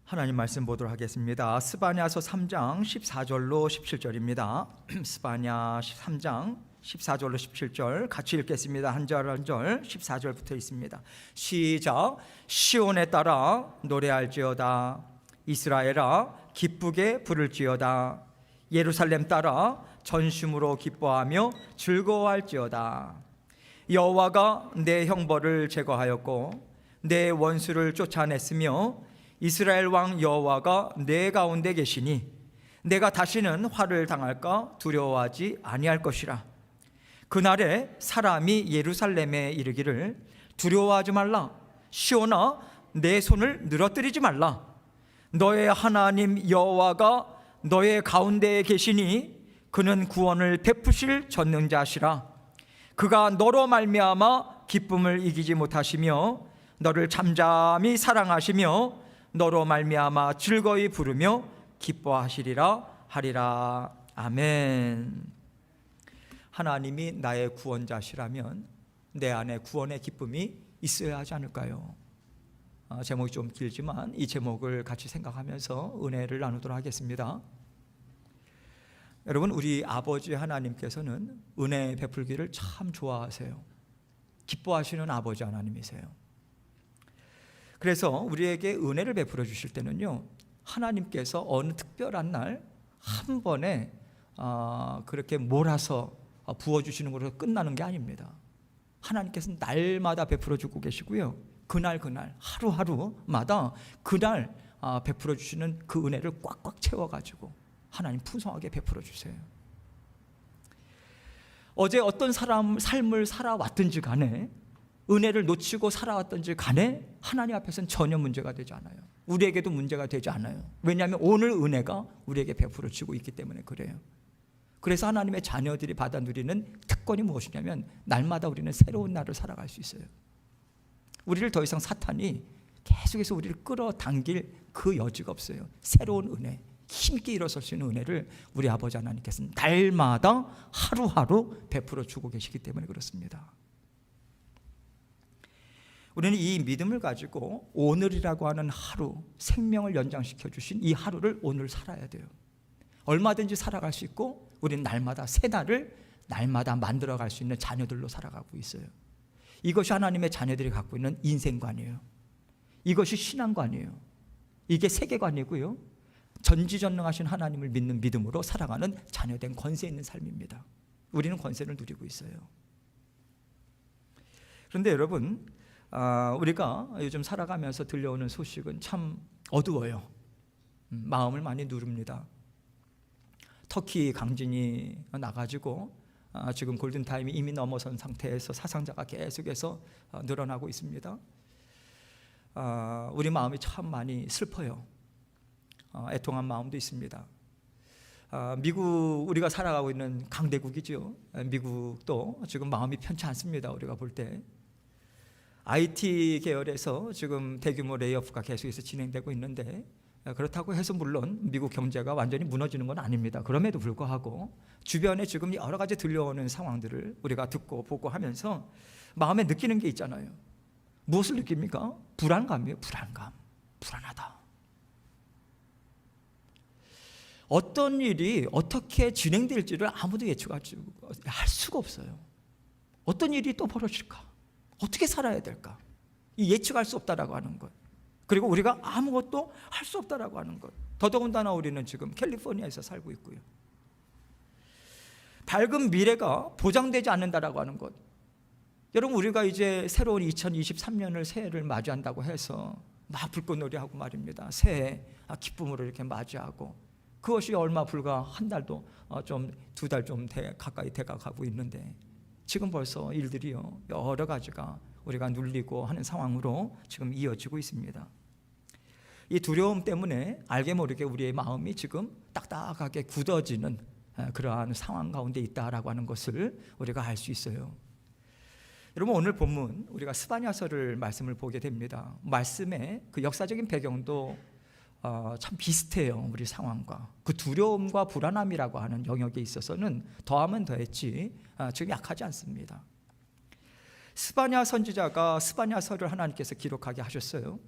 하나님 말씀 보도록 하겠습니다. 스바냐서 3장 14절로 17절입니다. 스바냐 3장 14절로 17절 같이 읽겠습니다. 한 절 한 절 14절부터 있습니다. 시작. 시온에 따라 노래할지어다. 이스라엘아 기쁘게 부를지어다. 예루살렘 따라 전심으로 기뻐하며 즐거워할지어다. 여호와가 내 형벌을 제거하였고 내 원수를 쫓아냈으며 이스라엘 왕 여호와가 내 가운데 계시니 내가 다시는 화를 당할까 두려워하지 아니할 것이라. 그날에 사람이 예루살렘에 이르기를 두려워하지 말라. 시온아 내 손을 늘어뜨리지 말라. 너의 하나님 여호와가 너의 가운데에 계시니 그는 구원을 베푸실 전능자시라. 그가 너로 말미암아 기쁨을 이기지 못하시며 너를 잠잠히 사랑하시며 너로 말미암아 즐거이 부르며 기뻐하시리라 하리라. 아멘. 하나님이 나의 구원자시라면 내 안에 구원의 기쁨이 있어야 하지 않을까요? 제목이 좀 길지만 이 제목을 같이 생각하면서 은혜를 나누도록 하겠습니다. 여러분, 우리 아버지 하나님께서는 은혜 베풀기를 참 좋아하세요. 기뻐하시는 아버지 하나님이세요. 그래서 우리에게 은혜를 베풀어 주실 때는요, 하나님께서 어느 특별한 날 한 번에 그렇게 몰아서 부어주시는 것으로 끝나는 게 아닙니다. 하나님께서는 날마다 베풀어 주고 계시고요, 그날 하루하루마다 그날 베풀어 주시는 그 은혜를 꽉꽉 채워가지고 하나님 풍성하게 베풀어 주세요. 어제 어떤 삶을 살아왔든지 간에, 은혜를 놓치고 살아왔든지 간에 하나님 앞에서는 전혀 문제가 되지 않아요. 우리에게도 문제가 되지 않아요. 왜냐하면 오늘 은혜가 우리에게 베풀어지고 있기 때문에 그래요. 그래서 하나님의 자녀들이 받아 누리는 특권이 무엇이냐면 날마다 우리는 새로운 날을 살아갈 수 있어요. 우리를 더 이상 사탄이 계속해서 우리를 끌어당길 그 여지가 없어요. 새로운 은혜, 힘있게 일어설 수 있는 은혜를 우리 아버지 하나님께서는 날마다 하루하루 베풀어 주고 계시기 때문에 그렇습니다. 우리는 이 믿음을 가지고 오늘이라고 하는 하루, 생명을 연장시켜 주신 이 하루를 오늘 살아야 돼요. 얼마든지 살아갈 수 있고 우리는 날마다 새 날을 날마다 만들어갈 수 있는 자녀들로 살아가고 있어요. 이것이 하나님의 자녀들이 갖고 있는 인생관이에요. 이것이 신앙관이에요. 이게 세계관이고요, 전지전능하신 하나님을 믿는 믿음으로 살아가는 자녀된 권세 있는 삶입니다. 우리는 권세를 누리고 있어요. 그런데 여러분, 우리가 요즘 살아가면서 들려오는 소식은 참 어두워요. 마음을 많이 누릅니다. 터키 강진이 나가지고 지금 골든타임이 이미 넘어선 상태에서 사상자가 계속해서 늘어나고 있습니다. 우리 마음이 참 많이 슬퍼요. 애통한 마음도 있습니다. 미국, 우리가 살아가고 있는 강대국이죠. 미국도 지금 마음이 편치 않습니다. 우리가 볼 때 IT 계열에서 지금 대규모 레이오프가 계속해서 진행되고 있는데, 그렇다고 해서 물론 미국 경제가 완전히 무너지는 건 아닙니다. 그럼에도 불구하고 주변에 지금 여러 가지 들려오는 상황들을 우리가 듣고 보고 하면서 마음에 느끼는 게 있잖아요. 무엇을 느낍니까? 불안감이에요. 불안하다. 어떤 일이 어떻게 진행될지를 아무도 예측할 수가 없어요. 어떤 일이 또 벌어질까? 어떻게 살아야 될까? 이 예측할 수 없다라고 하는 것, 그리고 우리가 아무것도 할 수 없다라고 하는 것. 더더군다나 우리는 지금 캘리포니아에서 살고 있고요, 밝은 미래가 보장되지 않는다라고 하는 것. 여러분, 우리가 이제 새로운 2023년을 새해를 맞이한다고 해서 막 불꽃놀이하고 말입니다. 새해 기쁨으로 이렇게 맞이하고, 그것이 얼마 불과 한 달도 좀 두 달 좀 가까이 돼가고 있는데 지금 벌써 일들이요, 여러 가지가 우리가 눌리고 하는 상황으로 지금 이어지고 있습니다. 이 두려움 때문에 알게 모르게 우리의 마음이 지금 딱딱하게 굳어지는 그러한 상황 가운데 있다라고 하는 것을 우리가 알 수 있어요. 여러분, 오늘 본문 우리가 스바냐서를 말씀을 보게 됩니다. 말씀의 그 역사적인 배경도 참 비슷해요. 우리 상황과 그 두려움과 불안함이라고 하는 영역에 있어서는 더하면 더했지 지금 약하지 않습니다. 스바냐 선지자가 스바냐서를 하나님께서 기록하게 하셨어요.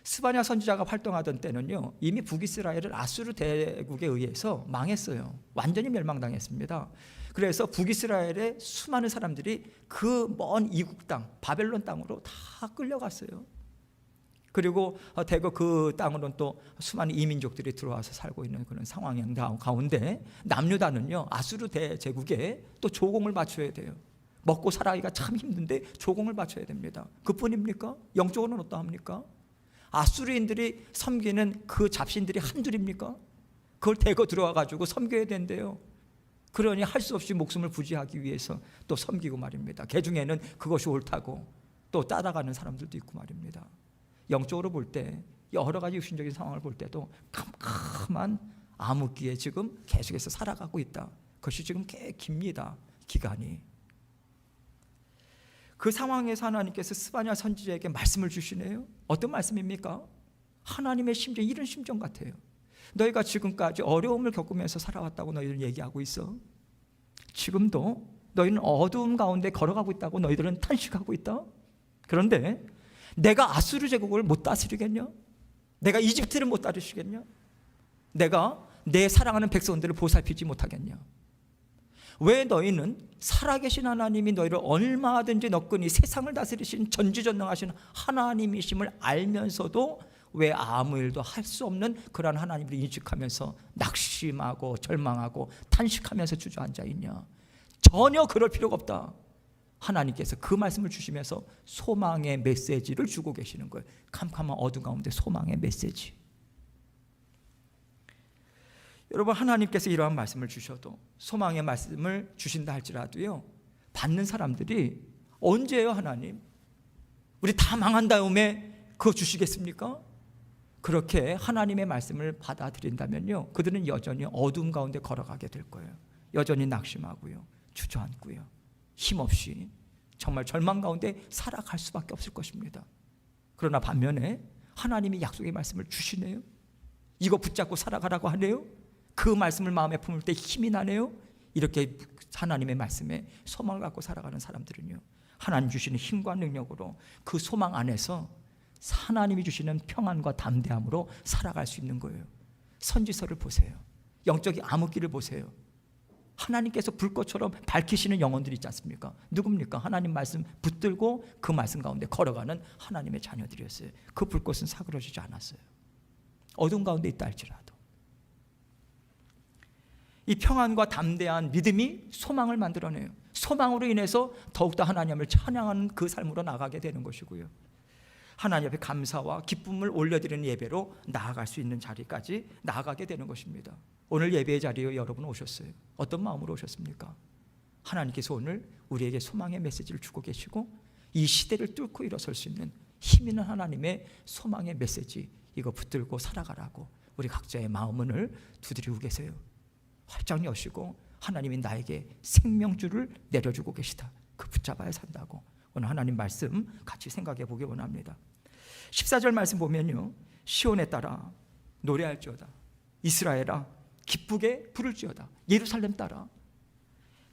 스바냐 선지자가 활동하던 때는요, 이미 북이스라엘은 아수르 대국에 의해서 망했어요. 완전히 멸망당했습니다. 그래서 북이스라엘의 수많은 사람들이 그 먼 이국 땅, 바벨론 땅으로 다 끌려갔어요. 그리고 대거 그 땅으로는 또 수많은 이민족들이 들어와서 살고 있는 그런 상황 가운데 남유다는요, 아수르 대제국에 또 조공을 바쳐야 돼요. 먹고 살아가기가 참 힘든데 조공을 바쳐야 됩니다. 그뿐입니까? 영적으로는 어떠합니까? 아수르인들이 섬기는 그 잡신들이 한둘입니까? 그걸 대거 들어와 가지고 섬겨야 된대요. 그러니 할 수 없이 목숨을 부지하기 위해서 또 섬기고 말입니다. 그 중에는 그것이 옳다고 또 따라가는 사람들도 있고 말입니다. 영적으로 볼 때 여러 가지 육신적인 상황을 볼 때도 캄캄한 암흑기에 지금 계속해서 살아가고 있다. 그것이 지금 꽤 깁니다. 기간이. 그 상황에서 하나님께서 스바냐 선지자에게 말씀을 주시네요. 어떤 말씀입니까? 하나님의 심정, 이런 심정 같아요. 너희가 지금까지 어려움을 겪으면서 살아왔다고 너희들은 얘기하고 있어. 지금도 너희는 어두움 가운데 걸어가고 있다고 너희들은 탄식하고 있다. 그런데 내가 아수르 제국을 못 다스리겠냐? 내가 이집트를 못 다스리겠냐? 내가 내 사랑하는 백성들을 보살피지 못하겠냐? 왜 너희는 살아계신 하나님이 너희를 얼마든지 너끈히 세상을 다스리신 전지전능하신 하나님이심을 알면서도 왜 아무 일도 할 수 없는 그러한 하나님을 인식하면서 낙심하고 절망하고 탄식하면서 주저앉아 있냐? 전혀 그럴 필요가 없다. 하나님께서 그 말씀을 주시면서 소망의 메시지를 주고 계시는 거예요. 캄캄한 어둠 가운데 소망의 메시지. 여러분, 하나님께서 이러한 말씀을 주셔도, 소망의 말씀을 주신다 할지라도요, 받는 사람들이 언제예요? 하나님, 우리 다 망한 다음에 그거 주시겠습니까? 그렇게 하나님의 말씀을 받아들인다면요, 그들은 여전히 어둠 가운데 걸어가게 될 거예요. 여전히 낙심하고요, 주저앉고요, 힘없이 정말 절망 가운데 살아갈 수밖에 없을 것입니다. 그러나 반면에 하나님이 약속의 말씀을 주시네요. 이거 붙잡고 살아가라고 하네요. 그 말씀을 마음에 품을 때 힘이 나네요. 이렇게 하나님의 말씀에 소망을 갖고 살아가는 사람들은요, 하나님 주시는 힘과 능력으로 그 소망 안에서 하나님이 주시는 평안과 담대함으로 살아갈 수 있는 거예요. 선지서를 보세요. 영적인 암흑기를 보세요. 하나님께서 불꽃처럼 밝히시는 영혼들이 있지 않습니까? 누굽니까? 하나님 말씀 붙들고 그 말씀 가운데 걸어가는 하나님의 자녀들이었어요. 그 불꽃은 사그러지지 않았어요. 어둠 가운데 있다 할지라도. 이 평안과 담대한 믿음이 소망을 만들어내요. 소망으로 인해서 더욱더 하나님을 찬양하는 그 삶으로 나가게 되는 것이고요, 하나님 앞에 감사와 기쁨을 올려드리는 예배로 나아갈 수 있는 자리까지 나아가게 되는 것입니다. 오늘 예배의 자리에 여러분 오셨어요. 어떤 마음으로 오셨습니까? 하나님께서 오늘 우리에게 소망의 메시지를 주고 계시고, 이 시대를 뚫고 일어설 수 있는 힘 있는 하나님의 소망의 메시지, 이거 붙들고 살아가라고 우리 각자의 마음문을 두드리고 계세요. 활짝 여시고, 하나님이 나에게 생명줄을 내려주고 계시다, 그 붙잡아야 산다고 오늘 하나님 말씀 같이 생각해 보기 원합니다. 14절 말씀 보면요, 시온에 따라 노래할지어다, 이스라엘아 기쁘게 부를지어다, 예루살렘 따라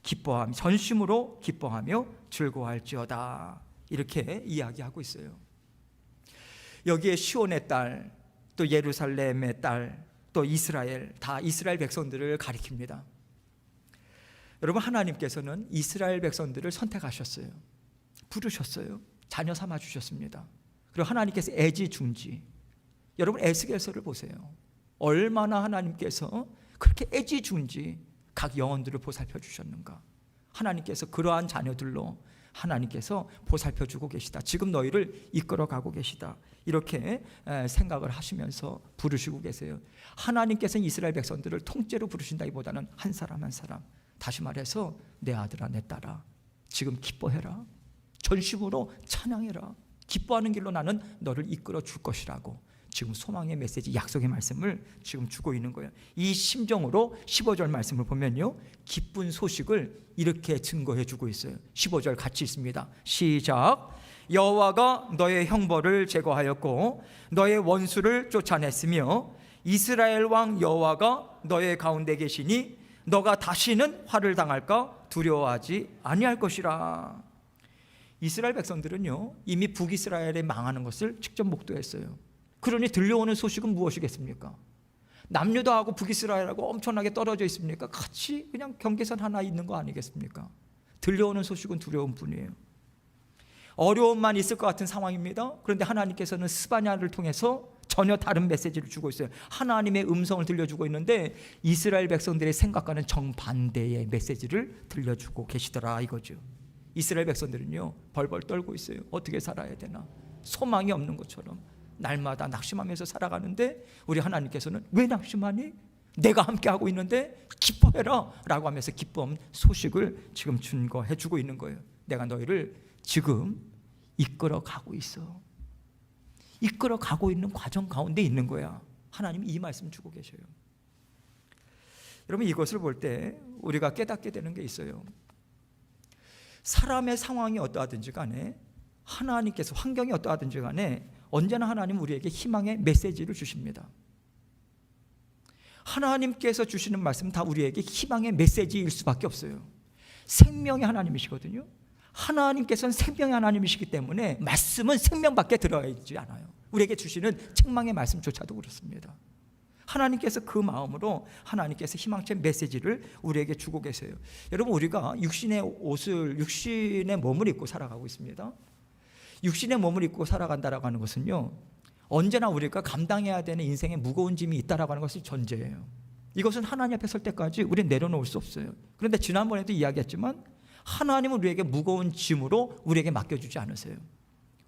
기뻐하며 전심으로 기뻐하며 즐거워할지어다, 이렇게 이야기하고 있어요. 여기에 시온의 딸, 또 예루살렘의 딸, 또 이스라엘, 다 이스라엘 백성들을 가리킵니다. 여러분, 하나님께서는 이스라엘 백성들을 선택하셨어요. 부르셨어요. 자녀 삼아 주셨습니다. 그리고 하나님께서 애지중지, 여러분 에스겔서를 보세요. 얼마나 하나님께서 그렇게 애지중지 각 영혼들을 보살펴 주셨는가. 하나님께서 그러한 자녀들로 하나님께서 보살펴 주고 계시다, 지금 너희를 이끌어 가고 계시다, 이렇게 생각을 하시면서 부르시고 계세요. 하나님께서는 이스라엘 백성들을 통째로 부르신다기보다는 한 사람 한 사람, 다시 말해서 내 아들아 내 딸아 지금 기뻐해라, 전심으로 찬양해라, 기뻐하는 길로 나는 너를 이끌어 줄 것이라고 지금 소망의 메시지, 약속의 말씀을 지금 주고 있는 거예요. 이 심정으로 15절 말씀을 보면요, 기쁜 소식을 이렇게 증거해 주고 있어요. 15절 같이 있습니다. 시작. 여호와가 너의 형벌을 제거하였고 너의 원수를 쫓아냈으며 이스라엘 왕 여호와가 너의 가운데 계시니 너가 다시는 화를 당할까 두려워하지 아니할 것이라. 이스라엘 백성들은요, 이미 북이스라엘에 망하는 것을 직접 목도했어요. 그러니 들려오는 소식은 무엇이겠습니까? 남유다하고 북이스라엘하고 엄청나게 떨어져 있습니까? 같이 그냥 경계선 하나 있는 거 아니겠습니까? 들려오는 소식은 두려운 뿐이에요. 어려움만 있을 것 같은 상황입니다. 그런데 하나님께서는 스바냐를 통해서 전혀 다른 메시지를 주고 있어요. 하나님의 음성을 들려주고 있는데 이스라엘 백성들의 생각과는 정반대의 메시지를 들려주고 계시더라 이거죠. 이스라엘 백성들은요 벌벌 떨고 있어요. 어떻게 살아야 되나, 소망이 없는 것처럼 날마다 낙심하면서 살아가는데 우리 하나님께서는 왜 낙심하니? 내가 함께하고 있는데 기뻐해라 라고 하면서 기쁨 소식을 지금 증거해주고 있는 거예요. 내가 너희를 지금 이끌어가고 있어. 이끌어가고 있는 과정 가운데 있는 거야. 하나님이 이 말씀 주고 계셔요. 여러분, 이것을 볼 때 우리가 깨닫게 되는 게 있어요. 사람의 상황이 어떠하든지 간에, 하나님께서 환경이 어떠하든지 간에 언제나 하나님은 우리에게 희망의 메시지를 주십니다. 하나님께서 주시는 말씀 다 우리에게 희망의 메시지일 수밖에 없어요. 생명의 하나님이시거든요. 하나님께서는 생명의 하나님이시기 때문에 말씀은 생명밖에 들어가 있지 않아요. 우리에게 주시는 책망의 말씀조차도 그렇습니다. 하나님께서 그 마음으로 하나님께서 희망의 메시지를 우리에게 주고 계세요. 여러분, 우리가 육신의 몸을 입고 살아가고 있습니다. 육신의 몸을 입고 살아간다라고 하는 것은요, 언제나 우리가 감당해야 되는 인생의 무거운 짐이 있다라고 하는 것이 전제예요. 이것은 하나님 앞에 설 때까지 우리는 내려놓을 수 없어요. 그런데 지난번에도 이야기했지만 하나님은 우리에게 무거운 짐으로 우리에게 맡겨주지 않으세요.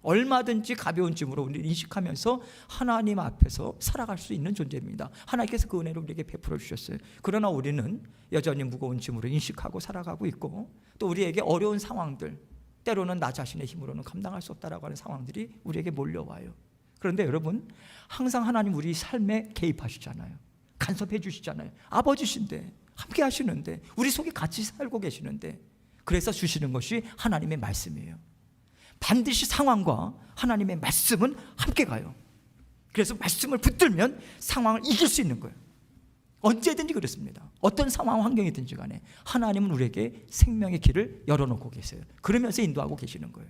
얼마든지 가벼운 짐으로 우리를 인식하면서 하나님 앞에서 살아갈 수 있는 존재입니다. 하나님께서 그 은혜를 우리에게 베풀어 주셨어요. 그러나 우리는 여전히 무거운 짐으로 인식하고 살아가고 있고, 또 우리에게 어려운 상황들, 때로는 나 자신의 힘으로는 감당할 수 없다라고 하는 상황들이 우리에게 몰려와요. 그런데 여러분, 항상 하나님 우리 삶에 개입하시잖아요. 간섭해 주시잖아요. 아버지신데, 함께 하시는데, 우리 속에 같이 살고 계시는데, 그래서 주시는 것이 하나님의 말씀이에요. 반드시 상황과 하나님의 말씀은 함께 가요. 그래서 말씀을 붙들면 상황을 이길 수 있는 거예요. 언제든지 그렇습니다. 어떤 상황 환경이든지 간에 하나님은 우리에게 생명의 길을 열어놓고 계세요. 그러면서 인도하고 계시는 거예요.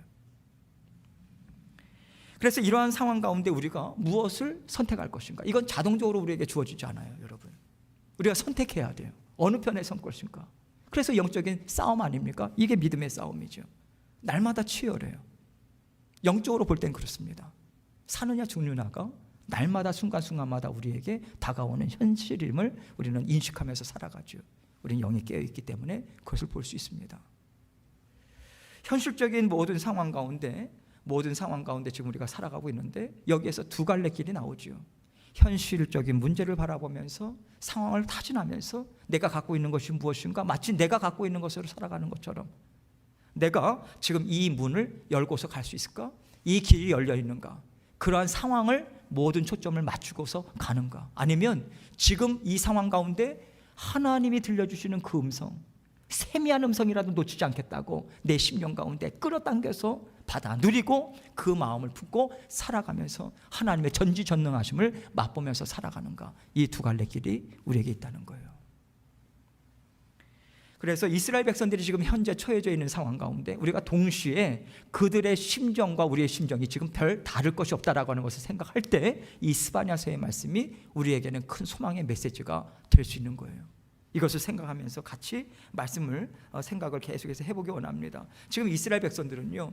그래서 이러한 상황 가운데 우리가 무엇을 선택할 것인가, 이건 자동적으로 우리에게 주어지지 않아요. 여러분, 우리가 선택해야 돼요. 어느 편에 선 것인가. 그래서 영적인 싸움 아닙니까? 이게 믿음의 싸움이죠. 날마다 치열해요. 영적으로 볼 땐 그렇습니다. 사느냐 죽느냐가 날마다 순간순간마다 우리에게 다가오는 현실임을 우리는 인식하면서 살아가죠. 우리는 영이 깨어있기 때문에 그것을 볼 수 있습니다. 현실적인 모든 상황 가운데 지금 우리가 살아가고 있는데, 여기에서 두 갈래 길이 나오죠. 현실적인 문제를 바라보면서 상황을 타진하면서 내가 갖고 있는 것이 무엇인가, 마치 내가 갖고 있는 것으로 살아가는 것처럼, 내가 지금 이 문을 열고서 갈 수 있을까? 이 길이 열려 있는가? 그러한 상황을 모든 초점을 맞추고서 가는가? 아니면 지금 이 상황 가운데 하나님이 들려주시는 그 음성, 세미한 음성이라도 놓치지 않겠다고 내 심령 가운데 끌어당겨서 받아 누리고 그 마음을 품고 살아가면서 하나님의 전지전능하심을 맛보면서 살아가는가? 이 두 갈래 길이 우리에게 있다는 거예요. 그래서 이스라엘 백성들이 지금 현재 처해져 있는 상황 가운데 우리가 동시에 그들의 심정과 우리의 심정이 지금 별 다를 것이 없다라고 하는 것을 생각할 때 이 스바냐서의 말씀이 우리에게는 큰 소망의 메시지가 될 수 있는 거예요. 이것을 생각하면서 같이 생각을 계속해서 해보기 원합니다. 지금 이스라엘 백성들은요,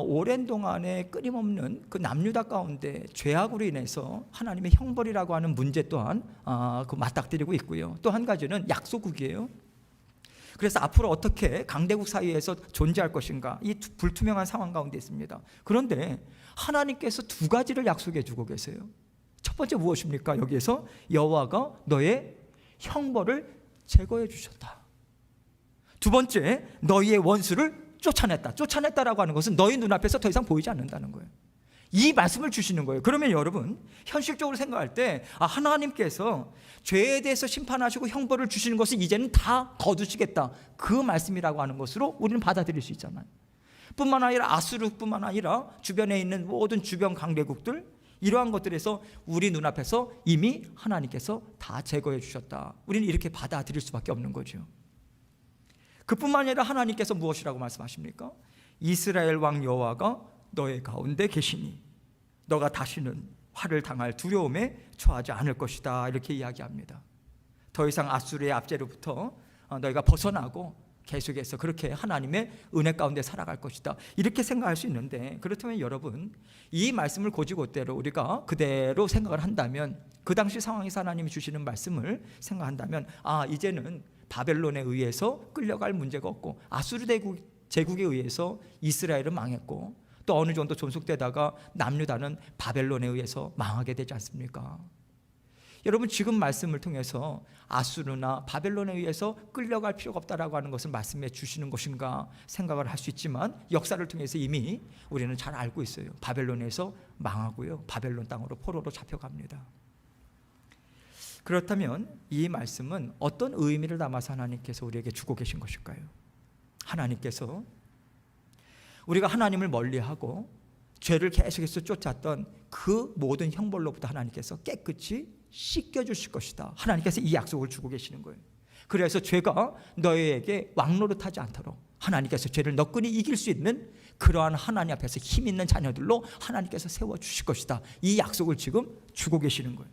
오랜 동안에 끊임없는 그 남유다 가운데 죄악으로 인해서 하나님의 형벌이라고 하는 문제 또한 맞닥뜨리고 있고요. 또 한 가지는 약소국이에요. 그래서 앞으로 어떻게 강대국 사이에서 존재할 것인가, 이 불투명한 상황 가운데 있습니다. 그런데 하나님께서 두 가지를 약속해 주고 계세요. 첫 번째 무엇입니까? 여기에서 여호와가 너의 형벌을 제거해 주셨다. 두 번째, 너희의 원수를 쫓아냈다. 쫓아냈다라고 하는 것은 너희 눈앞에서 더 이상 보이지 않는다는 거예요. 이 말씀을 주시는 거예요. 그러면 여러분, 현실적으로 생각할 때 하나님께서 죄에 대해서 심판하시고 형벌을 주시는 것을 이제는 다 거두시겠다, 그 말씀이라고 하는 것으로 우리는 받아들일 수 있잖아요. 뿐만 아니라 아수르뿐만 아니라 주변에 있는 모든 주변 강대국들, 이러한 것들에서 우리 눈앞에서 이미 하나님께서 다 제거해 주셨다. 우리는 이렇게 받아들일 수밖에 없는 거죠. 그뿐만 아니라 하나님께서 무엇이라고 말씀하십니까? 이스라엘 왕 여호와가 너의 가운데 계시니 너가 다시는 화를 당할 두려움에 처하지 않을 것이다, 이렇게 이야기합니다. 더 이상 아수르의 압제로부터 너희가 벗어나고 계속해서 그렇게 하나님의 은혜 가운데 살아갈 것이다, 이렇게 생각할 수 있는데, 그렇다면 여러분, 이 말씀을 곧이곧대로 우리가 그대로 생각을 한다면, 그 당시 상황에서 하나님이 주시는 말씀을 생각한다면, 이제는 바벨론에 의해서 끌려갈 문제가 없고, 아수르 제국에 의해서 이스라엘은 망했고, 또 어느 정도 존속되다가 남유다는 바벨론에 의해서 망하게 되지 않습니까? 여러분, 지금 말씀을 통해서 아수르나 바벨론에 의해서 끌려갈 필요가 없다라고 하는 것을 말씀해 주시는 것인가 생각을 할 수 있지만, 역사를 통해서 이미 우리는 잘 알고 있어요. 바벨론에서 망하고요, 바벨론 땅으로 포로로 잡혀갑니다. 그렇다면 이 말씀은 어떤 의미를 담아서 하나님께서 우리에게 주고 계신 것일까요? 하나님께서 우리가 하나님을 멀리하고 죄를 계속해서 쫓았던 그 모든 형벌로부터 하나님께서 깨끗이 씻겨주실 것이다, 하나님께서 이 약속을 주고 계시는 거예요. 그래서 죄가 너희에게 왕노릇하지 않도록 하나님께서 죄를 너끈히 이길 수 있는 그러한 하나님 앞에서 힘 있는 자녀들로 하나님께서 세워주실 것이다, 이 약속을 지금 주고 계시는 거예요.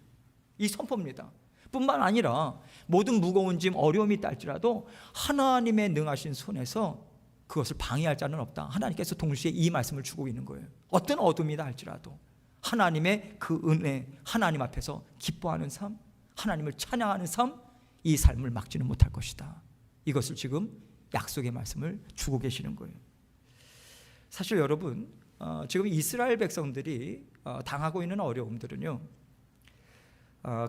이 선포입니다. 뿐만 아니라 모든 무거운 짐, 어려움이 있다 할지라도 하나님의 능하신 손에서 그것을 방해할 자는 없다, 하나님께서 동시에 이 말씀을 주고 있는 거예요. 어떤 어둠이다 할지라도 하나님의 그 은혜, 하나님 앞에서 기뻐하는 삶, 하나님을 찬양하는 삶, 이 삶을 막지는 못할 것이다, 이것을 지금 약속의 말씀을 주고 계시는 거예요. 사실 여러분, 지금 이스라엘 백성들이 당하고 있는 어려움들은요,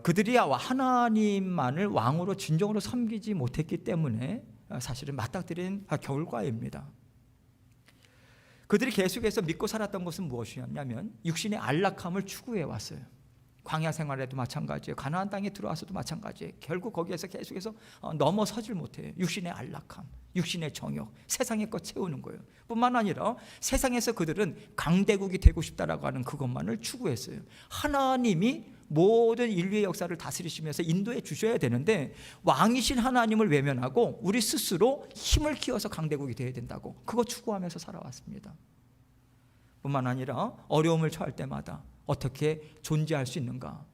그들이 하나님만을 왕으로 진정으로 섬기지 못했기 때문에 사실은 맞닥뜨린 결과입니다. 그들이 계속해서 믿고 살았던 것은 무엇이었냐면 육신의 안락함을 추구해 왔어요. 광야 생활에도 마찬가지예요. 가나안 땅에 들어와서도 마찬가지예요. 결국 거기에서 계속해서 넘어서질 못해요. 육신의 안락함, 육신의 정욕, 세상의 것 채우는 거예요. 뿐만 아니라 세상에서 그들은 강대국이 되고 싶다라고 하는 그것만을 추구했어요. 하나님이 모든 인류의 역사를 다스리시면서 인도해 주셔야 되는데, 왕이신 하나님을 외면하고 우리 스스로 힘을 키워서 강대국이 되어야 된다고 그거 추구하면서 살아왔습니다. 뿐만 아니라 어려움을 처할 때마다 어떻게 존재할 수 있는가,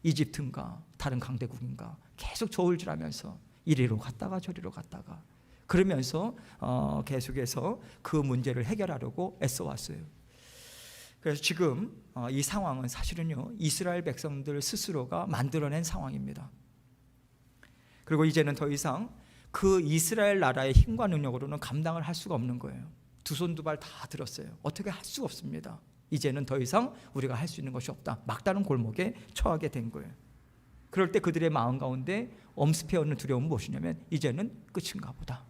이집트인가 다른 강대국인가 계속 저울질하면서 이리로 갔다가 저리로 갔다가 그러면서 계속해서 그 문제를 해결하려고 애써왔어요. 그래서 지금 이 상황은 사실은요, 이스라엘 백성들 스스로가 만들어낸 상황입니다. 그리고 이제는 더 이상 그 이스라엘 나라의 힘과 능력으로는 감당을 할 수가 없는 거예요. 두 손 두 발 다 들었어요. 어떻게 할 수가 없습니다. 이제는 더 이상 우리가 할 수 있는 것이 없다, 막다른 골목에 처하게 된 거예요. 그럴 때 그들의 마음 가운데 엄습해오는 두려움은 무엇이냐면, 이제는 끝인가 보다,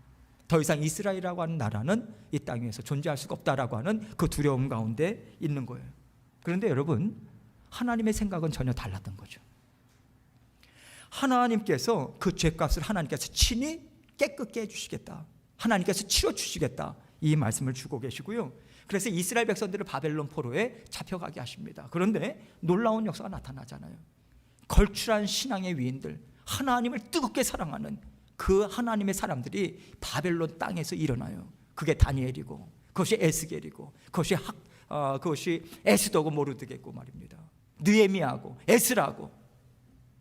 더 이상 이스라엘이라고 하는 나라는 이 땅 위에서 존재할 수가 없다라고 하는 그 두려움 가운데 있는 거예요. 그런데 여러분, 하나님의 생각은 전혀 달랐던 거죠. 하나님께서 그 죄값을 하나님께서 친히 깨끗게 해주시겠다, 하나님께서 치러주시겠다, 이 말씀을 주고 계시고요. 그래서 이스라엘 백성들을 바벨론 포로에 잡혀가게 하십니다. 그런데 놀라운 역사가 나타나잖아요. 걸출한 신앙의 위인들, 하나님을 뜨겁게 사랑하는 그 하나님의 사람들이 바벨론 땅에서 일어나요. 그게 다니엘이고, 그것이 에스겔이고, 그것이 에스더고 모르드겠고 말입니다. 느헤미야고 에스라고,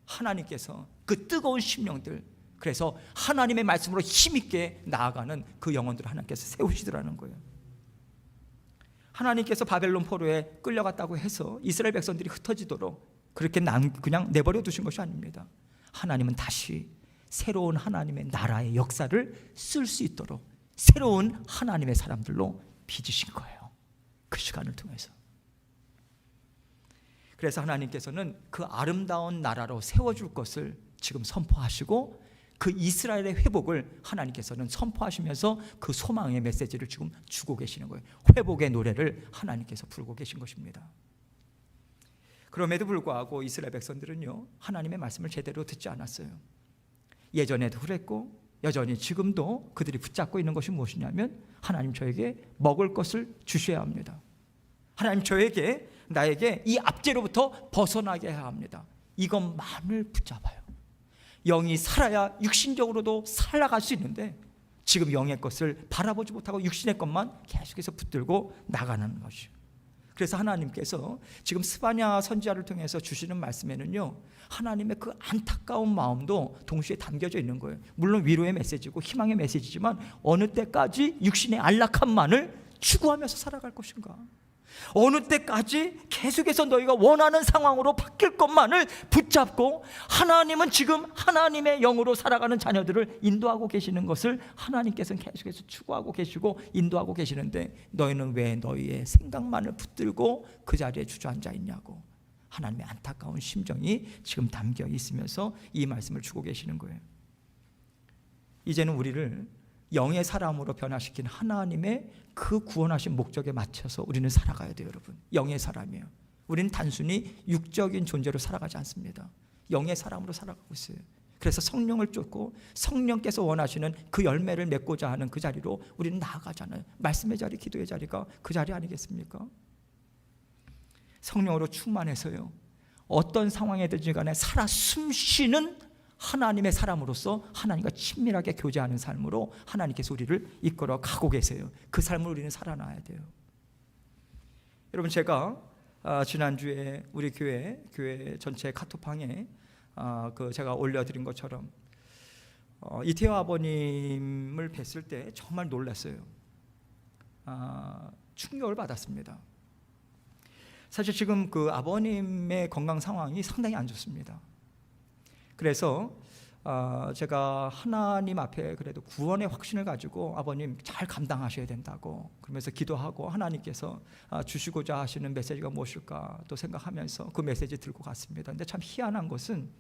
하나님께서 그 뜨거운 심령들, 그래서 하나님의 말씀으로 힘있게 나아가는 그 영혼들을 하나님께서 세우시더라는 거예요. 하나님께서 바벨론 포로에 끌려갔다고 해서 이스라엘 백성들이 흩어지도록 그렇게 그냥 내버려 두신 것이 아닙니다. 하나님은 다시 새로운 하나님의 나라의 역사를 쓸 수 있도록 새로운 하나님의 사람들로 빚으신 거예요. 그 시간을 통해서. 그래서 하나님께서는 그 아름다운 나라로 세워줄 것을 지금 선포하시고, 그 이스라엘의 회복을 하나님께서는 선포하시면서 그 소망의 메시지를 지금 주고 계시는 거예요. 회복의 노래를 하나님께서 부르고 계신 것입니다. 그럼에도 불구하고 이스라엘 백성들은요, 하나님의 말씀을 제대로 듣지 않았어요. 예전에도 그랬고 여전히 지금도 그들이 붙잡고 있는 것이 무엇이냐면, 하나님 저에게 먹을 것을 주셔야 합니다. 하나님 저에게, 나에게 이 압제로부터 벗어나게 해야 합니다. 이것만을 붙잡아요. 영이 살아야 육신적으로도 살아갈 수 있는데, 지금 영의 것을 바라보지 못하고 육신의 것만 계속해서 붙들고 나가는 것이요. 그래서 하나님께서 지금 스바냐 선지자를 통해서 주시는 말씀에는요, 하나님의 그 안타까운 마음도 동시에 담겨져 있는 거예요. 물론 위로의 메시지고 희망의 메시지지만 어느 때까지 육신의 안락함만을 추구하면서 살아갈 것인가? 어느 때까지 계속해서 너희가 원하는 상황으로 바뀔 것만을 붙잡고, 하나님은 지금 하나님의 영으로 살아가는 자녀들을 인도하고 계시는 것을 하나님께서는 계속해서 추구하고 계시고 인도하고 계시는데, 너희는 왜 너희의 생각만을 붙들고 그 자리에 주저앉아 있냐고. 하나님의 안타까운 심정이 지금 담겨 있으면서 이 말씀을 주고 계시는 거예요. 이제는 우리를 영의 사람으로 변화시킨 하나님의 그 구원하신 목적에 맞춰서 우리는 살아가야 돼요, 여러분. 영의 사람이에요. 우리는 단순히 육적인 존재로 살아가지 않습니다. 영의 사람으로 살아가고 있어요. 그래서 성령을 쫓고 성령께서 원하시는 그 열매를 맺고자 하는 그 자리로 우리는 나아가잖아요. 말씀의 자리, 기도의 자리가 그 자리 아니겠습니까? 성령으로 충만해서요, 어떤 상황이든지 간에 살아 숨쉬는 하나님의 사람으로서 하나님과 친밀하게 교제하는 삶으로 하나님께서 우리를 이끌어 가고 계세요. 그 삶을 우리는 살아나야 돼요. 여러분, 제가 지난주에 우리 교회 전체 카톡방에 제가 올려드린 것처럼 이태호 아버님을 뵀을 때 정말 놀랐어요. 충격을 받았습니다. 사실 지금 그 아버님의 건강 상황이 상당히 안 좋습니다. 그래서 제가 하나님 앞에 그래도 구원의 확신을 가지고 아버님 잘 감당하셔야 된다고 그러면서 기도하고, 하나님께서 주시고자 하시는 메시지가 무엇일까 또 생각하면서 그 메시지 들고 갔습니다. 근데 참 희한한 것은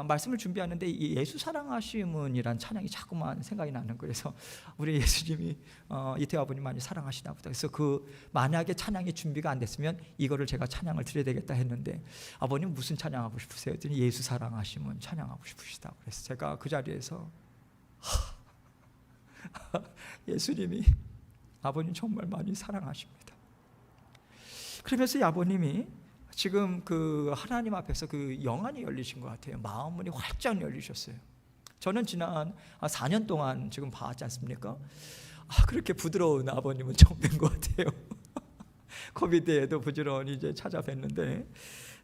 말씀을 준비하는데 이 예수 사랑하심은 이란 찬양이 자꾸만 생각이 나는 거예요. 그래서 우리 예수님이 이태호 아버님 많이 사랑하시나 보다. 그래서 그 만약에 찬양이 준비가 안 됐으면 이거를 제가 찬양을 드려야 되겠다 했는데, 아버님 무슨 찬양하고 싶으세요? 했더니 예수 사랑하심은 찬양하고 싶으시다고. 그래서 제가 그 자리에서 예수님이 아버님 정말 많이 사랑하십니다. 그러면서 이 아버님이 지금 그 하나님 앞에서 그 영안이 열리신 것 같아요. 마음 문이 활짝 열리셨어요. 저는 지난 4년 동안 지금 봐왔지 않습니까? 그렇게 부드러운 아버님은 처음 뵌 것 같아요. 코비드에도 부지런히 이제 찾아뵀는데,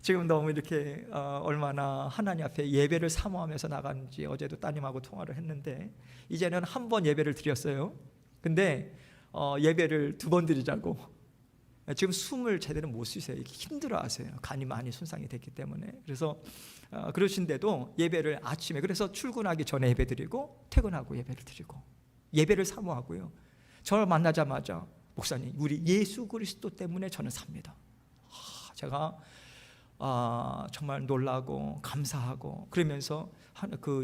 지금 너무 이렇게 얼마나 하나님 앞에 예배를 사모하면서 나가는지 어제도 따님하고 통화를 했는데, 이제는 한 번 예배를 드렸어요. 근데 예배를 2번 드리자고. 지금 숨을 제대로 못 쉬세요. 힘들어하세요. 간이 많이 손상이 됐기 때문에. 그래서 그러신데도 예배를 아침에, 그래서 출근하기 전에 예배 드리고 퇴근하고 예배를 드리고 예배를 사모하고요. 저를 만나자마자 목사님, 우리 예수 그리스도 때문에 저는 삽니다. 제가 정말 놀라고 감사하고 그러면서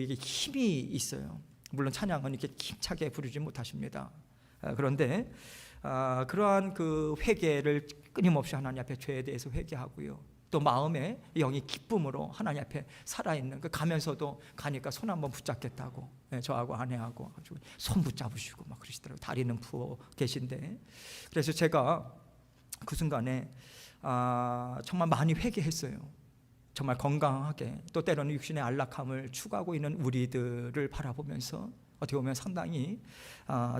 이게 힘이 있어요. 물론 찬양은 이렇게 힘차게 부르지 못하십니다. 그런데 그러한 그 회개를 끊임없이 하나님 앞에 죄에 대해서 회개하고요, 또 마음에 영이 기쁨으로 하나님 앞에 살아있는, 가면서도 가니까 손 한번 붙잡겠다고 저하고 아내하고 손 붙잡으시고 막 그러시더라고요. 다리는 부어 계신데. 그래서 제가 그 순간에 정말 많이 회개했어요. 정말 건강하게, 또 때로는 육신의 안락함을 추구하고 있는 우리들을 바라보면서 어떻게 보면 상당히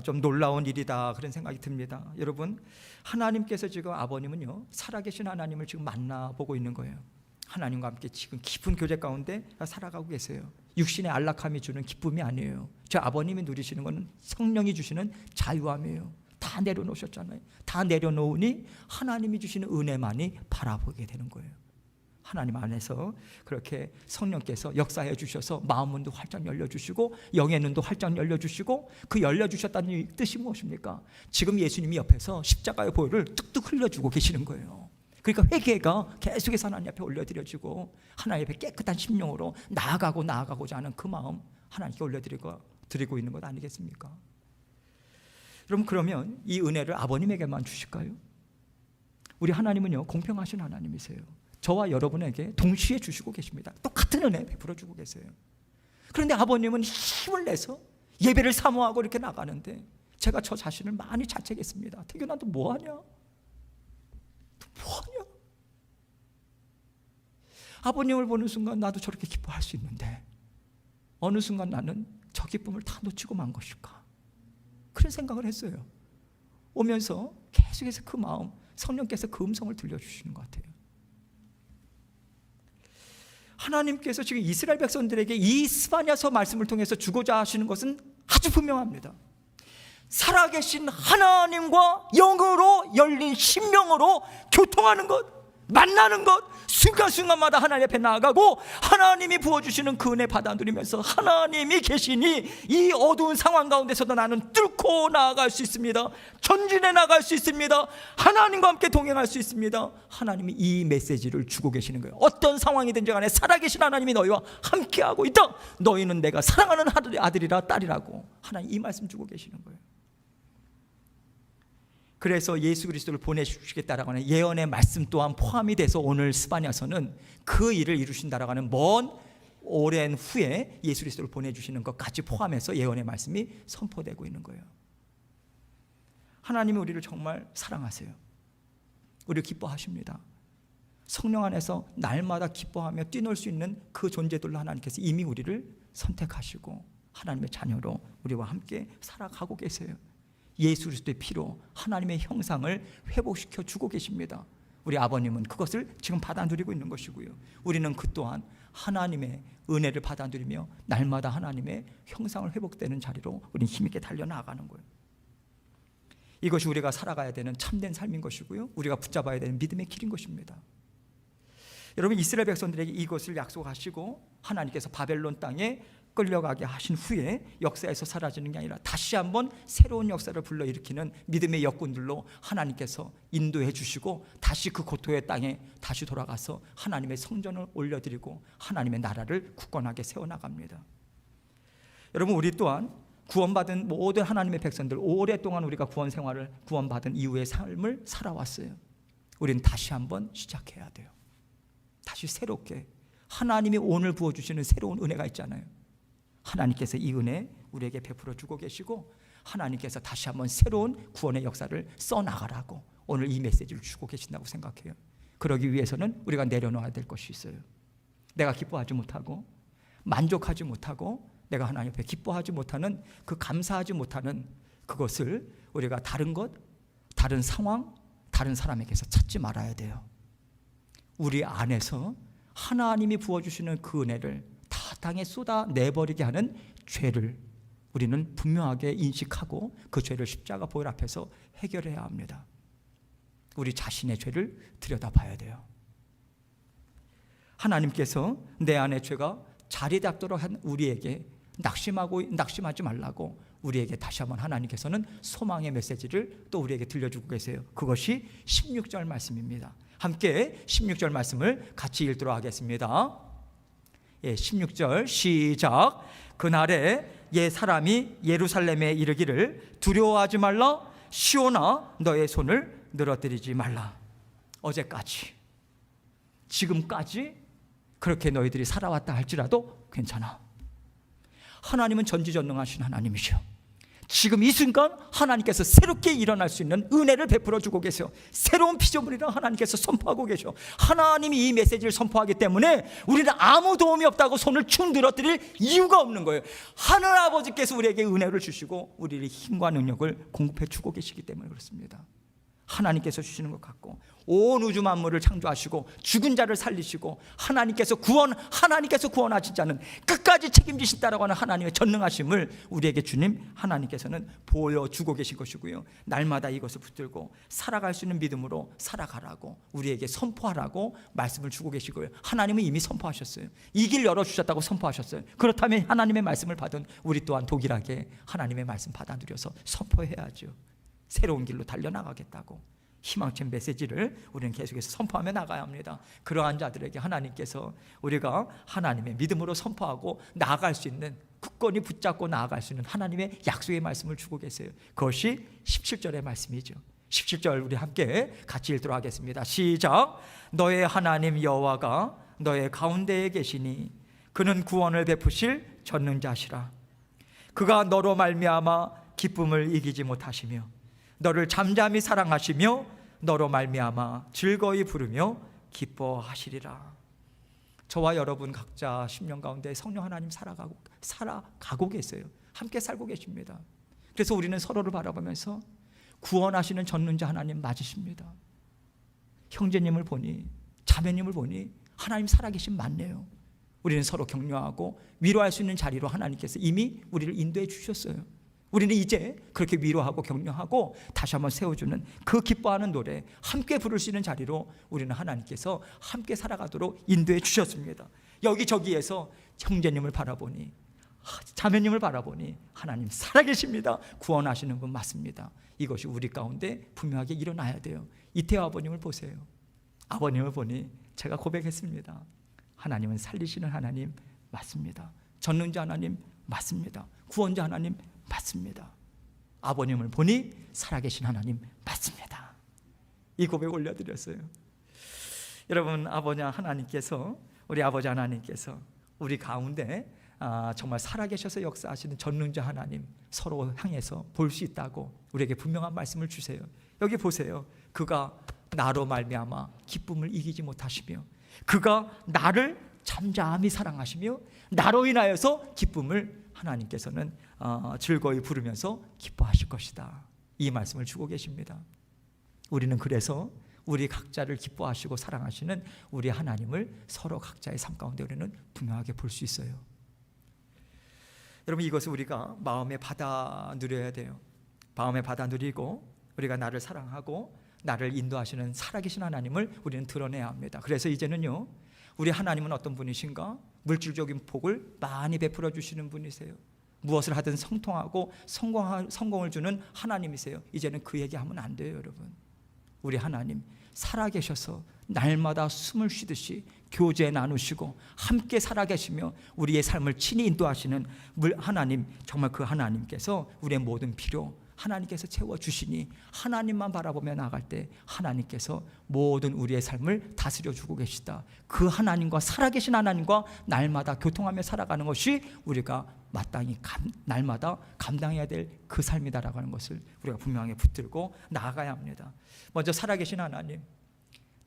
좀 놀라운 일이다 그런 생각이 듭니다. 여러분, 하나님께서 지금 아버님은요, 살아계신 하나님을 지금 만나보고 있는 거예요. 하나님과 함께 지금 깊은 교제 가운데 살아가고 계세요. 육신의 안락함이 주는 기쁨이 아니에요. 저 아버님이 누리시는 것은 성령이 주시는 자유함이에요. 다 내려놓으셨잖아요. 다 내려놓으니 하나님이 주시는 은혜만이 바라보게 되는 거예요. 하나님 안에서 그렇게 성령께서 역사해 주셔서 마음 문도 활짝 열려주시고 영의 눈도 활짝 열려주시고, 그 열려주셨다는 뜻이 무엇입니까? 지금 예수님이 옆에서 십자가의 보혈을 뚝뚝 흘려주고 계시는 거예요. 그러니까 회개가 계속해서 하나님 앞에 올려드려지고, 하나님 앞에 깨끗한 심령으로 나아가고자 하는 그 마음 하나님께 올려드리고 있는 것 아니겠습니까? 그러면 이 은혜를 아버님에게만 주실까요? 우리 하나님은요, 공평하신 하나님이세요. 저와 여러분에게 동시에 주시고 계십니다. 똑같은 은혜 베풀어 주고 계세요. 그런데 아버님은 힘을 내서 예배를 사모하고 이렇게 나가는데, 제가 저 자신을 많이 자책했습니다. 태균아, 너 뭐하냐? 아버님을 보는 순간 나도 저렇게 기뻐할 수 있는데 어느 순간 나는 저 기쁨을 다 놓치고 만 것일까? 그런 생각을 했어요. 오면서 계속해서 그 마음 성령께서 그 음성을 들려주시는 것 같아요. 하나님께서 지금 이스라엘 백성들에게 이 스바냐서 말씀을 통해서 주고자 하시는 것은 아주 분명합니다. 살아계신 하나님과 영으로 열린 심령으로 교통하는 것, 만나는 것, 순간순간마다 하나님 앞에 나아가고 하나님이 부어주시는 그 은혜 받아 누리면서 하나님이 계시니 이 어두운 상황 가운데서도 나는 뚫고 나아갈 수 있습니다. 전진해 나갈 수 있습니다. 하나님과 함께 동행할 수 있습니다. 하나님이 이 메시지를 주고 계시는 거예요. 어떤 상황이든지 간에 살아계신 하나님이 너희와 함께하고 있다. 너희는 내가 사랑하는 아들이라 딸이라고 하나님 이 말씀 주고 계시는 거예요. 그래서 예수 그리스도를 보내주시겠다라고 하는 예언의 말씀 또한 포함이 돼서 오늘 스바냐서는 그 일을 이루신다라고 하는 먼 오랜 후에 예수 그리스도를 보내주시는 것까지 포함해서 예언의 말씀이 선포되고 있는 거예요. 하나님이 우리를 정말 사랑하세요. 우리를 기뻐하십니다. 성령 안에서 날마다 기뻐하며 뛰놀 수 있는 그 존재들로 하나님께서 이미 우리를 선택하시고 하나님의 자녀로 우리와 함께 살아가고 계세요. 예수 그리스도의 피로 하나님의 형상을 회복시켜 주고 계십니다. 우리 아버님은 그것을 지금 받아 누리고 있는 것이고요. 우리는 그 또한 하나님의 은혜를 받아 누리며 날마다 하나님의 형상을 회복되는 자리로 우리는 힘있게 달려나가는 거예요. 이것이 우리가 살아가야 되는 참된 삶인 것이고요. 우리가 붙잡아야 되는 믿음의 길인 것입니다. 여러분, 이스라엘 백성들에게 이것을 약속하시고 하나님께서 바벨론 땅에 끌려가게 하신 후에 역사에서 사라지는 게 아니라 다시 한번 새로운 역사를 불러일으키는 믿음의 역군들로 하나님께서 인도해 주시고 다시 그 고토의 땅에 다시 돌아가서 하나님의 성전을 올려드리고 하나님의 나라를 굳건하게 세워나갑니다. 여러분, 우리 또한 구원받은 모든 하나님의 백성들, 오랫동안 우리가 구원 생활을 구원받은 이후의 삶을 살아왔어요. 우리는 다시 한번 시작해야 돼요. 다시 새롭게 하나님이 오늘 부어주시는 새로운 은혜가 있잖아요. 하나님께서 이 은혜 우리에게 베풀어 주고 계시고 하나님께서 다시 한번 새로운 구원의 역사를 써나가라고 오늘 이 메시지를 주고 계신다고 생각해요. 그러기 위해서는 우리가 내려놓아야 될 것이 있어요. 내가 기뻐하지 못하고 만족하지 못하고 내가 하나님 앞에 기뻐하지 못하는 그 감사하지 못하는 그것을 우리가 다른 것, 다른 상황, 다른 사람에게서 찾지 말아야 돼요. 우리 안에서 하나님이 부어주시는 그 은혜를 다 땅에 쏟아내버리게 하는 죄를 우리는 분명하게 인식하고 그 죄를 십자가 보혈 앞에서 해결해야 합니다. 우리 자신의 죄를 들여다봐야 돼요. 하나님께서 내 안의 죄가 자리 잡도록 한 우리에게 낙심하지 말라고 우리에게 다시 한번 하나님께서는 소망의 메시지를 또 우리에게 들려주고 계세요. 그것이 16절 말씀입니다. 함께 16절 말씀을 같이 읽도록 하겠습니다. 16절 시작. 그날에 옛 사람이 예루살렘에 이르기를 두려워하지 말라. 시온아 너의 손을 늘어뜨리지 말라. 어제까지 지금까지 그렇게 너희들이 살아왔다 할지라도 괜찮아. 하나님은 전지전능하신 하나님이셔. 지금 이 순간 하나님께서 새롭게 일어날 수 있는 은혜를 베풀어 주고 계세요. 새로운 피조물이라 하나님께서 선포하고 계셔. 하나님이 이 메시지를 선포하기 때문에 우리는 아무 도움이 없다고 손을 축 늘어뜨릴 이유가 없는 거예요. 하늘 아버지께서 우리에게 은혜를 주시고 우리의 힘과 능력을 공급해 주고 계시기 때문에 그렇습니다. 하나님께서 주시는 것 같고 온 우주 만물을 창조하시고 죽은 자를 살리시고 하나님께서 구원하신 자는 끝까지 책임지신다라고 하는 하나님의 전능하심을 우리에게 주님 하나님께서는 보여주고 계신 것이고요. 날마다 이것을 붙들고 살아갈 수 있는 믿음으로 살아가라고 우리에게 선포하라고 말씀을 주고 계시고요. 하나님은 이미 선포하셨어요. 이 길 열어주셨다고 선포하셨어요. 그렇다면 하나님의 말씀을 받은 우리 또한 동일하게 하나님의 말씀 받아 들여서 선포해야죠. 새로운 길로 달려나가겠다고 희망찬 메시지를 우리는 계속해서 선포하며 나가야 합니다. 그러한 자들에게 하나님께서 우리가 하나님의 믿음으로 선포하고 나아갈 수 있는, 굳건히 붙잡고 나아갈 수 있는 하나님의 약속의 말씀을 주고 계세요. 그것이 17절의 말씀이죠. 17절 우리 함께 같이 읽도록 하겠습니다. 시작. 너의 하나님 여호와가 너의 가운데에 계시니 그는 구원을 베푸실 전능자시라. 그가 너로 말미암아 기쁨을 이기지 못하시며 너를 잠잠히 사랑하시며 너로 말미암아 즐거이 부르며 기뻐하시리라. 저와 여러분 각자 10년 가운데 성령 하나님 살아가고 계세요. 함께 살고 계십니다. 그래서 우리는 서로를 바라보면서 구원하시는 전능자 하나님 맞으십니다. 형제님을 보니, 자매님을 보니 하나님 살아계신 맞네요. 우리는 서로 격려하고 위로할 수 있는 자리로 하나님께서 이미 우리를 인도해 주셨어요. 우리는 이제 그렇게 위로하고 격려하고 다시 한번 세워주는 그 기뻐하는 노래, 함께 부를 수 있는 자리로 우리는 하나님께서 함께 살아가도록 인도해 주셨습니다. 여기저기에서 형제님을 바라보니, 자매님을 바라보니 하나님 살아계십니다. 구원하시는 분 맞습니다. 이것이 우리 가운데 분명하게 일어나야 돼요. 이태호 아버님을 보세요. 아버님을 보니 제가 고백했습니다. 하나님은 살리시는 하나님 맞습니다. 전능자 하나님 맞습니다. 구원자 하나님 맞습니다. 아버님을 보니 살아계신 하나님 맞습니다. 이 고백 올려드렸어요. 여러분, 아버지 하나님께서, 우리 아버지 하나님께서 우리 가운데 정말 살아계셔서 역사하시는 전능자 하나님 서로 향해서 볼 수 있다고 우리에게 분명한 말씀을 주세요. 여기 보세요. 그가 나로 말미암아 기쁨을 이기지 못하시며 그가 나를 잠잠히 사랑하시며 나로 인하여서 기쁨을 하나님께서는 즐거이 부르면서 기뻐하실 것이다. 이 말씀을 주고 계십니다. 우리는 그래서 우리 각자를 기뻐하시고 사랑하시는 우리 하나님을 서로 각자의 삶 가운데 우리는 분명하게 볼 수 있어요. 여러분, 이것을 우리가 마음에 받아 누려야 돼요. 마음에 받아 누리고 우리가 나를 사랑하고 나를 인도하시는 살아계신 하나님을 우리는 드러내야 합니다. 그래서 이제는요, 우리 하나님은 어떤 분이신가? 물질적인 복을 많이 베풀어 주시는 분이세요. 무엇을 하든 성통하고 성공을 주는 하나님이세요. 이제는 그 얘기하면 안 돼요, 여러분. 우리 하나님 살아계셔서 날마다 숨을 쉬듯이 교제 나누시고 함께 살아계시며 우리의 삶을 친히 인도하시는 하나님, 정말 그 하나님께서 우리의 모든 필요 하나님께서 채워주시니 하나님만 바라보며 나아갈 때 하나님께서 모든 우리의 삶을 다스려 주고 계시다. 그 하나님과, 살아계신 하나님과 날마다 교통하며 살아가는 것이 우리가 마땅히 날마다 감당해야 될 그 삶이다라고 하는 것을 우리가 분명하게 붙들고 나아가야 합니다. 먼저 살아계신 하나님,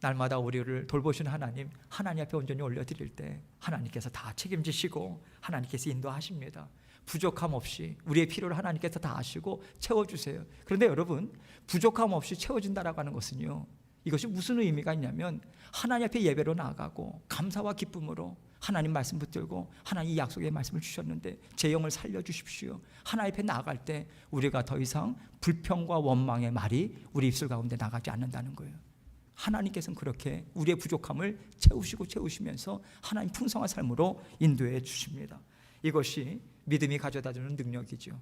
날마다 우리를 돌보시는 하나님, 하나님 앞에 온전히 올려드릴 때 하나님께서 다 책임지시고 하나님께서 인도하십니다. 부족함 없이 우리의 필요를 하나님께서 다 아시고 채워주세요. 그런데 여러분, 부족함 없이 채워진다라고 하는 것은요, 이것이 무슨 의미가 있냐면 하나님 앞에 예배로 나아가고 감사와 기쁨으로 하나님 말씀 붙들고 하나님 이 약속의 말씀을 주셨는데 제 영을 살려주십시오. 하나님 앞에 나아갈 때 우리가 더 이상 불평과 원망의 말이 우리 입술 가운데 나가지 않는다는 거예요. 하나님께서는 그렇게 우리의 부족함을 채우시면서 하나님 풍성한 삶으로 인도해 주십니다. 이것이 믿음이 가져다주는 능력이죠.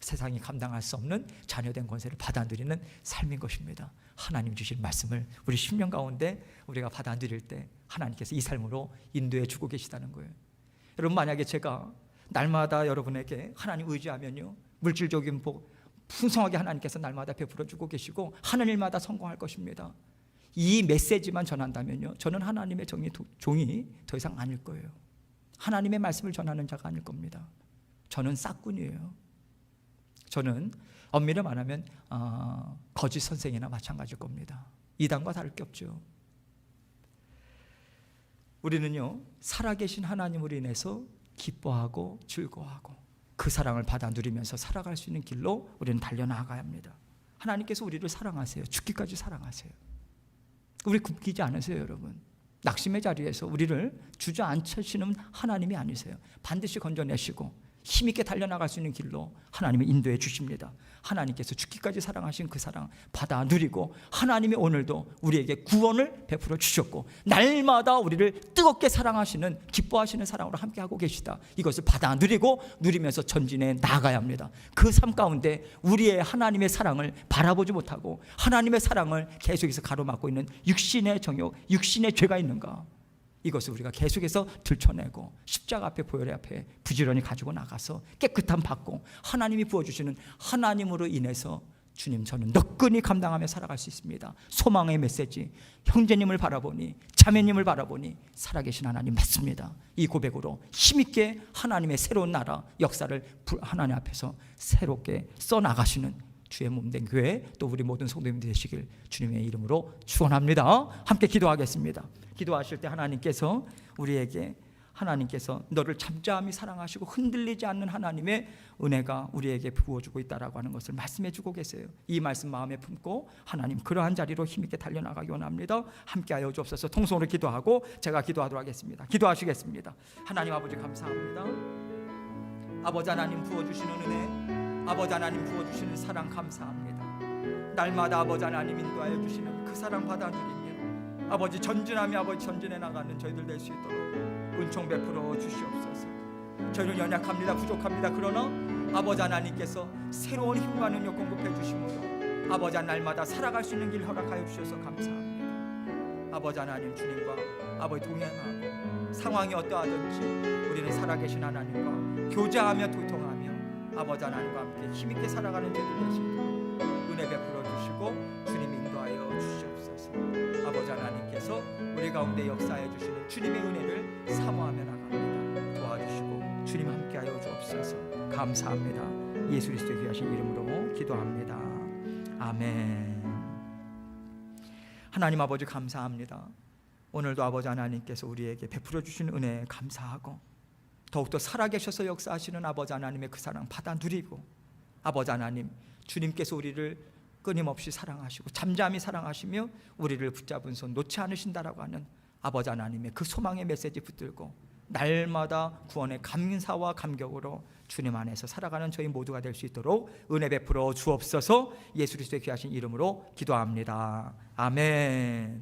세상이 감당할 수 없는 자녀된 권세를 받아들이는 삶인 것입니다. 하나님 주신 말씀을 우리 심령 가운데 우리가 받아들일 때 하나님께서 이 삶으로 인도해 주고 계시다는 거예요. 여러분, 만약에 제가 날마다 여러분에게 하나님 의지하면요, 물질적인 복 풍성하게 하나님께서 날마다 베풀어 주고 계시고 하는 일마다 성공할 것입니다. 이 메시지만 전한다면요, 저는 하나님의 종이 더 이상 아닐 거예요. 하나님의 말씀을 전하는 자가 아닐 겁니다. 저는 싹군이에요. 저는 엄밀히 말하면 거짓 선생이나 마찬가지일 겁니다. 이단과 다를 게 없죠. 우리는요, 살아계신 하나님으로 인해서 기뻐하고 즐거워하고 그 사랑을 받아 누리면서 살아갈 수 있는 길로 우리는 달려나가야 합니다. 하나님께서 우리를 사랑하세요. 죽기까지 사랑하세요. 우리 굽히지 않으세요, 여러분. 낙심의 자리에서 우리를 주저앉히시는 하나님이 아니세요. 반드시 건져내시고 힘있게 달려나갈 수 있는 길로 하나님이 인도해 주십니다. 하나님께서 죽기까지 사랑하신 그 사랑 받아 누리고 하나님이 오늘도 우리에게 구원을 베풀어 주셨고 날마다 우리를 뜨겁게 사랑하시는, 기뻐하시는 사랑으로 함께하고 계시다. 이것을 받아 누리고 누리면서 전진해 나가야 합니다. 그 삶 가운데 우리의 하나님의 사랑을 바라보지 못하고 하나님의 사랑을 계속해서 가로막고 있는 육신의 정욕, 육신의 죄가 있는가? 이것을 우리가 계속해서 들춰내고 십자가 앞에, 보혈의 앞에 부지런히 가지고 나가서 깨끗함 받고 하나님이 부어주시는 하나님으로 인해서 주님, 저는 너끈히 감당하며 살아갈 수 있습니다. 소망의 메시지, 형제님을 바라보니, 자매님을 바라보니 살아계신 하나님 맞습니다. 이 고백으로 힘있게 하나님의 새로운 나라 역사를 하나님 앞에서 새롭게 써나가시는 주의 몸된 교회, 또 우리 모든 성도님들 되시길 주님의 이름으로 축원합니다. 함께 기도하겠습니다. 기도하실 때 하나님께서 우리에게 하나님께서 너를 잠잠히 사랑하시고 흔들리지 않는 하나님의 은혜가 우리에게 부어주고 있다라고 하는 것을 말씀해주고 계세요. 이 말씀 마음에 품고 하나님 그러한 자리로 힘있게 달려나가기 원합니다. 함께하여 주옵소서. 통성으로 기도하고 제가 기도하도록 하겠습니다. 기도하시겠습니다. 하나님 아버지 감사합니다. 아버지 하나님 부어주시는 은혜, 아버지 하나님 부어주시는 사랑 감사합니다. 날마다 아버지 하나님 인도하여 주시는 그 사랑 받아들이며 아버지 전진하며 아버지 전진해 나가는 저희들 될 수 있도록 은총 베풀어 주시옵소서. 저희는 연약합니다. 부족합니다. 그러나 아버지 하나님께서 새로운 힘과 능력 공급해 주심으로 아버지 날마다 살아갈 수 있는 길 허락하여 주셔서 감사합니다. 아버지 하나님 주님과 아버지 동행하고 상황이 어떠하든지 우리는 살아계신 하나님과 교제하며 도통하며 아버지 하나님과 함께 힘있게 살아가는 저희들 될 수 있도록 은혜 베풀어 주시고 주님 인도하여 주시옵소서. 아버지 하나님께서 우리 가운데 역사해 주시는 주님의 은혜를 사모하며 나갑니다. 도와주시고 주님 함께하여 주옵소서. 감사합니다. 예수 그리스도의 귀하신 이름으로 기도합니다. 아멘. 하나님 아버지 감사합니다. 오늘도 아버지 하나님께서 우리에게 베풀어 주신 은혜에 감사하고 더욱더 살아계셔서 역사하시는 아버지 하나님의 그 사랑 받아 누리고 아버지 하나님 주님께서 우리를 끊임없이 사랑하시고 잠잠히 사랑하시며 우리를 붙잡은 손 놓지 않으신다라고 하는 아버지 하나님의 그 소망의 메시지 붙들고 날마다 구원의 감사와 감격으로 주님 안에서 살아가는 저희 모두가 될 수 있도록 은혜 베풀어 주옵소서. 예수 그리스도의 귀하신 이름으로 기도합니다. 아멘.